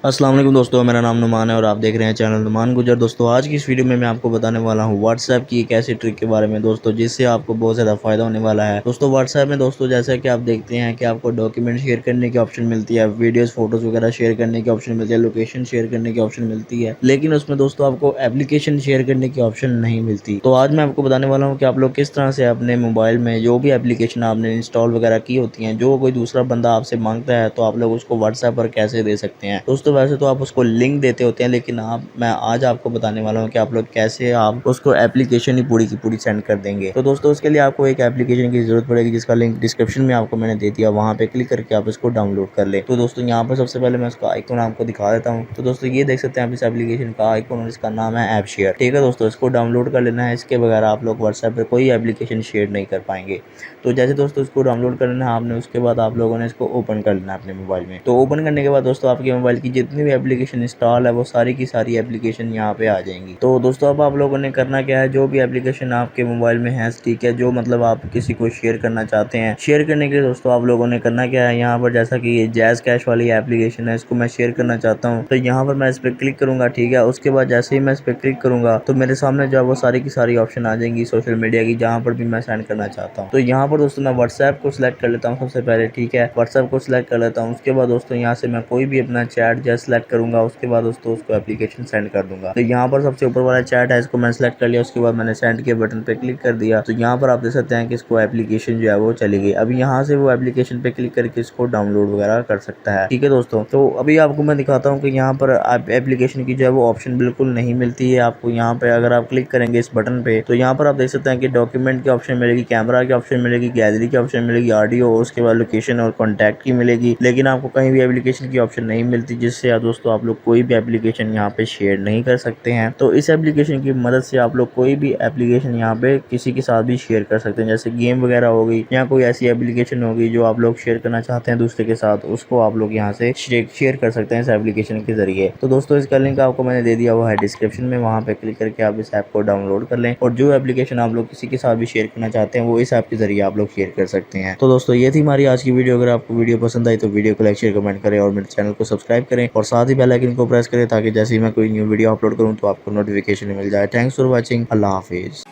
अस्सलाम वालेकुम दोस्तों, मेरा नाम नुमान है और आप देख रहे हैं चैनल नुमान गुजर। दोस्तों आज की इस वीडियो में मैं आपको बताने वाला हूं व्हाट्सएप की एक ऐसी ट्रिक के बारे में दोस्तों, जिससे आपको बहुत ज़्यादा फ़ायदा होने वाला है। दोस्तों व्हाट्सएप में दोस्तों जैसा कि आप देखते हैं कि आपको डॉक्यूमेंट शेयर करने की ऑप्शन मिलती है, वीडियोज़ फोटोज़ वगैरह शेयर करने की ऑप्शन मिलती है, लोकेशन शेयर करने की ऑप्शन मिलती है, लेकिन उसमें दोस्तों आपको एप्लीकेशन शेयर करने की ऑप्शन नहीं मिलती। तो आज मैं आपको बताने वाला हूँ कि आप लोग किस तरह से अपने मोबाइल में जो भी एप्लीकेशन आपने इंस्टॉल वगैरह की होती हैं, जो कोई दूसरा बंदा आपसे मांगता है, तो आप लोग उसको व्हाट्सएप पर कैसे दे सकते हैं। दोस्तों वैसे तो आप उसको लिंक देते होते हैं, लेकिन मैं आज आपको बताने वाला हूँ कि आप लोग कैसे आप उसको एप्लीकेशन ही पूरी की पूरी सेंड कर देंगे। तो दोस्तों उसके लिए आपको एक एप्लीकेशन की जरूरत पड़ेगी, जिसका लिंक डिस्क्रिप्शन में आपको मैंने दे दिया, वहाँ पे क्लिक करके आप इसको डाउनलोड कर ले। तो दोस्तों यहाँ पर सबसे पहले मैं उसका आइकन आपको दिखा देता हूँ। तो दोस्तों ये देख सकते हैं आप इस एप्लीकेशन का आइकन, और इसका नाम है ऐप शेयर। ठीक है दोस्तों, इसको डाउनलोड कर लेना है। इसके बगैर आप लोग व्हाट्सएप पर कोई एप्लीकेशन शेयर नहीं कर पाएंगे। तो जैसे दोस्तों इसको डाउनलोड कर लेना है आपने, उसके बाद आप लोगों ने इसको ओपन कर लेना है अपने मोबाइल में। तो ओपन करने के बाद दोस्तों आपके मोबाइल की जितनी भी एप्लीकेशन इंस्टॉल है वो सारी की सारी एप्लीकेशन यहाँ पे आ जाएंगी। तो दोस्तों अब आप लोगों ने करना क्या है, जो भी एप्लीकेशन आपके मोबाइल में है, ठीक है, जो मतलब आप किसी को शेयर करना चाहते हैं, शेयर करने के लिए दोस्तों आप लोगों ने करना क्या है, यहाँ पर जैसा कि ये जैज़ कैश वाली एप्लीकेशन है, इसको मैं शेयर करना चाहता हूँ, तो यहाँ पर मैं इस पर क्लिक करूंगा। ठीक है, उसके बाद जैसे ही मैं इस पर क्लिक करूंगा तो मेरे सामने जो है वो सारी की सारी ऑप्शन आ जाएंगी सोशल मीडिया की, जहाँ पर भी मैं सेंड करना चाहता हूँ। तो यहाँ पर दोस्तों मैं व्हाट्सएप को सिलेक्ट कर लेता हूँ सबसे पहले। ठीक है, व्हाट्सएप को सिलेक्ट कर लेता हूँ। उसके बाद दोस्तों यहाँ से मैं कोई भी अपना चैट जैसे सिलेक्ट करूंगा, उसके बाद दोस्तों उसको एप्लीकेशन सेंड कर दूंगा। तो यहाँ पर सबसे ऊपर वाला चैट है, इसको मैंने सेलेक्ट कर लिया। उसके बाद मैंने सेंड के बटन पे क्लिक कर दिया। तो यहाँ पर आप देख सकते हैं कि इसको एप्लीकेशन जो है वो चली गई। अभी यहाँ से वो एप्लीकेशन पे क्लिक करके इसको डाउनलोड वगैरह कर सकता है। ठीक है दोस्तों, तो अभी आपको मैं दिखाता हूँ कि यहाँ पर एप्लीकेशन की जो है वो ऑप्शन बिल्कुल नहीं मिलती है आपको। यहाँ पे अगर आप क्लिक करेंगे इस बटन पे, तो यहाँ पर आप देख सकते हैं कि डॉक्यूमेंट की ऑप्शन मिलेगी, कैमरा की ऑप्शन मिलेगी, गैलरी की ऑप्शन मिलेगी, ऑडियो, और उसके बाद लोकेशन और कॉन्टैक्ट की मिलेगी, लेकिन आपको कहीं भी एप्लीकेशन की ऑप्शन नहीं मिलती, जिससे दोस्तों आप लोग कोई भी एप्लीकेशन यहाँ पे शेयर नहीं कर सकते हैं। तो इस एप्लीकेशन की मदद से आप लोग कोई भी एप्लीकेशन यहाँ पे किसी के साथ भी शेयर कर सकते हैं, जैसे गेम वगैरह हो गई या कोई ऐसी एप्लीकेशन होगी जो आप लोग शेयर करना चाहते हैं दूसरे के साथ, उसको आप लोग यहाँ से शेयर कर सकते हैं इस एप्लीकेशन के जरिए। तो दोस्तों इसका लिंक आपको मैंने दे दिया हुआ है डिस्क्रिप्शन में, वहाँ पे क्लिक करके आप इस ऐप को डाउनलोड कर लें, और जो एप्लीकेशन आप लोग किसी के साथ भी शेयर करना चाहते हैं वो इस ऐप के जरिए आप लोग शेयर कर सकते हैं। तो दोस्तों ये थी हमारी आज की वीडियो। अगर आपको वीडियो पसंद आई तो वीडियो को लाइक शेयर कमेंट करें और मेरे चैनल को सब्सक्राइब करें, और साथ ही बेल आइकन को प्रेस करें, ताकि जैसे ही मैं कोई न्यू वीडियो अपलोड करूँ तो आपको नोटिफिकेशन मिल जाए। Thanks for watching. अल्लाह हाफिज़।